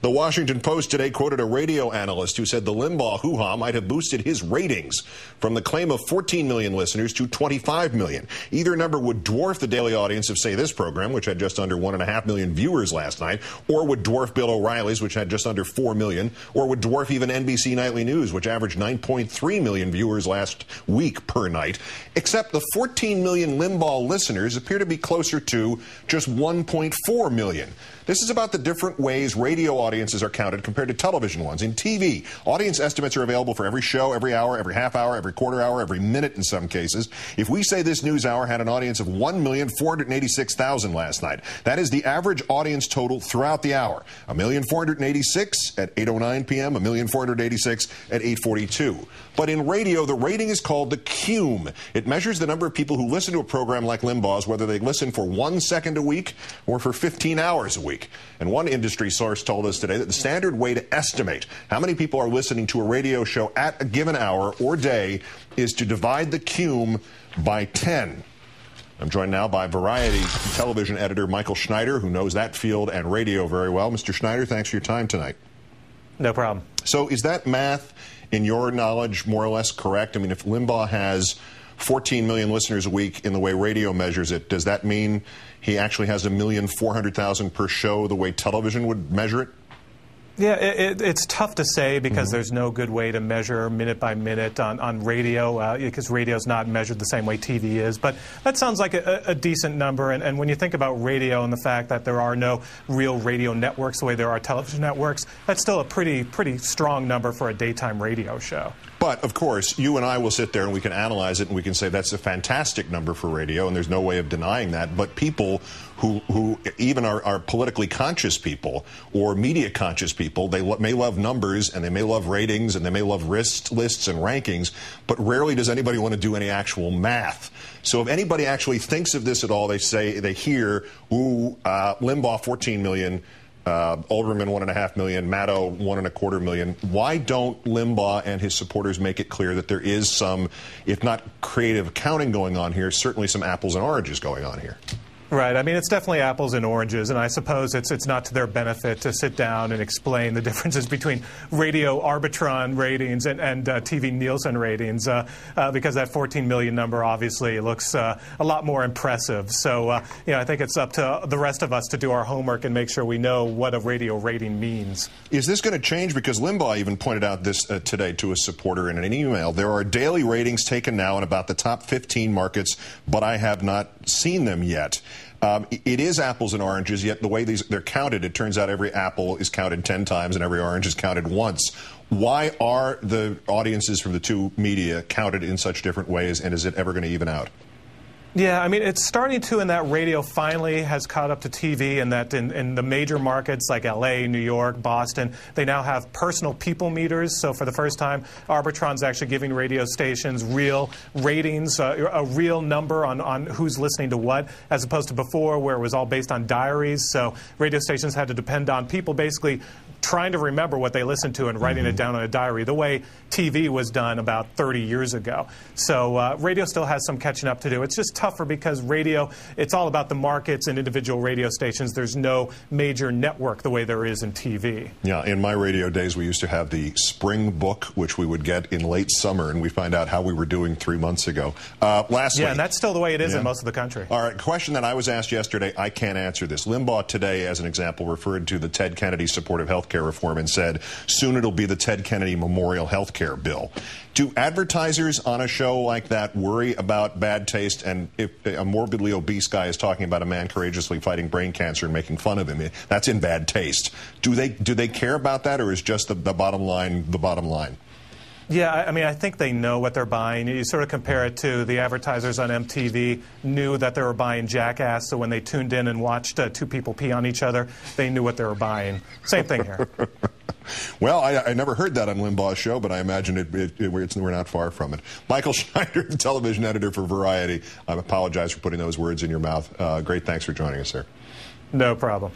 The Washington Post today quoted a radio analyst who said the Limbaugh hoo-ha might have boosted his ratings from the claim of 14 million listeners to 25 million. Either number would dwarf the daily audience of, say, this program, which had just under 1.5 million viewers last night, or would dwarf Bill O'Reilly's, which had just under 4 million, or would dwarf even NBC Nightly News, which averaged 9.3 million viewers last week per night. Except the 14 million Limbaugh listeners appear to be closer to just 1.4 million. This is about the different ways radio audiences are counted compared to television ones. In TV, audience estimates are available for every show, every hour, every half hour, every quarter hour, every minute in some cases. If we say this news hour had an audience of 1,486,000 last night, that is the average audience total throughout the hour. 1,486 at 8:09 p.m., 1,486 at 8:42. But in radio, the rating is called the cume. It measures the number of people who listen to a program like Limbaugh's, whether they listen for 1 second a week or for 15 hours a week. And one industry source told us today that the standard way to estimate how many people are listening to a radio show at a given hour or day is to divide the cume by 10. I'm joined now by Variety television editor Michael Schneider, who knows that field and radio very well. Mr. Schneider, thanks for your time tonight. No problem. So is that math, in your knowledge, more or less correct? I mean, if Limbaugh has 14 million listeners a week in the way radio measures it, does that mean he actually has 1,400,000 per show the way television would measure it? Yeah, it's tough to say because there's no good way to measure minute by minute on radio because radio's not measured the same way TV is. But that sounds like a decent number. And when you think about radio and the fact that there are no real radio networks the way there are television networks, that's still a pretty strong number for a daytime radio show. But, of course, you and I will sit there and we can analyze it and we can say that's a fantastic number for radio, and there's no way of denying that. But people who even are politically conscious people or media conscious people, they may love numbers and they may love ratings and they may love lists and rankings, but rarely does anybody want to do any actual math. So if anybody actually thinks of this at all, they hear, ooh, Limbaugh 14 million, Olbermann 1.5 million, Maddow 1.25 million. Why don't Limbaugh and his supporters make it clear that there is some, if not creative accounting going on here, certainly some apples and oranges going on here? Right. I mean, it's definitely apples and oranges, and I suppose it's not to their benefit to sit down and explain the differences between radio Arbitron ratings and TV Nielsen ratings, because that 14 million number obviously looks a lot more impressive. So, I think it's up to the rest of us to do our homework and make sure we know what a radio rating means. Is this going to change? Because Limbaugh even pointed out this today to a supporter in an email. There are daily ratings taken now in about the top 15 markets, but I have not seen them yet. It is apples and oranges, yet the way they're counted, it turns out every apple is counted 10 times and every orange is counted once. Why are the audiences from the two media counted in such different ways, and is it ever going to even out? Yeah, I mean, it's starting to, in that radio finally has caught up to TV, and that in the major markets like L.A., New York, Boston, they now have personal people meters. So for the first time, Arbitron's actually giving radio stations real ratings, a real number on who's listening to what, as opposed to before where it was all based on diaries. So radio stations had to depend on people basically trying to remember what they listened to and writing it down on a diary, the way TV was done about 30 years ago. So radio still has some catching up to do. It's just tougher because radio, it's all about the markets and individual radio stations. There's no major network the way there is in TV. Yeah, in my radio days, we used to have the spring book, which we would get in late summer, and we find out how we were doing 3 months ago. Lastly, yeah, and that's still the way it is in most of the country. All right, question that I was asked yesterday, I can't answer this. Limbaugh today, as an example, referred to the Ted Kennedy support of health care reform and said, soon it'll be the Ted Kennedy Memorial Health Care Bill. Do advertisers on a show like that worry about bad taste? And if a morbidly obese guy is talking about a man courageously fighting brain cancer and making fun of him, that's in bad taste. Do they care about that, or is just the bottom line the bottom line? Yeah, I mean, I think they know what they're buying. You sort of compare it to the advertisers on MTV knew that they were buying Jackass, so when they tuned in and watched two people pee on each other, they knew what they were buying. Same thing here. Well, I never heard that on Limbaugh's show, but I imagine we're not far from it. Michael Schneider, the television editor for Variety. I apologize for putting those words in your mouth. Great, thanks for joining us, sir. No problem.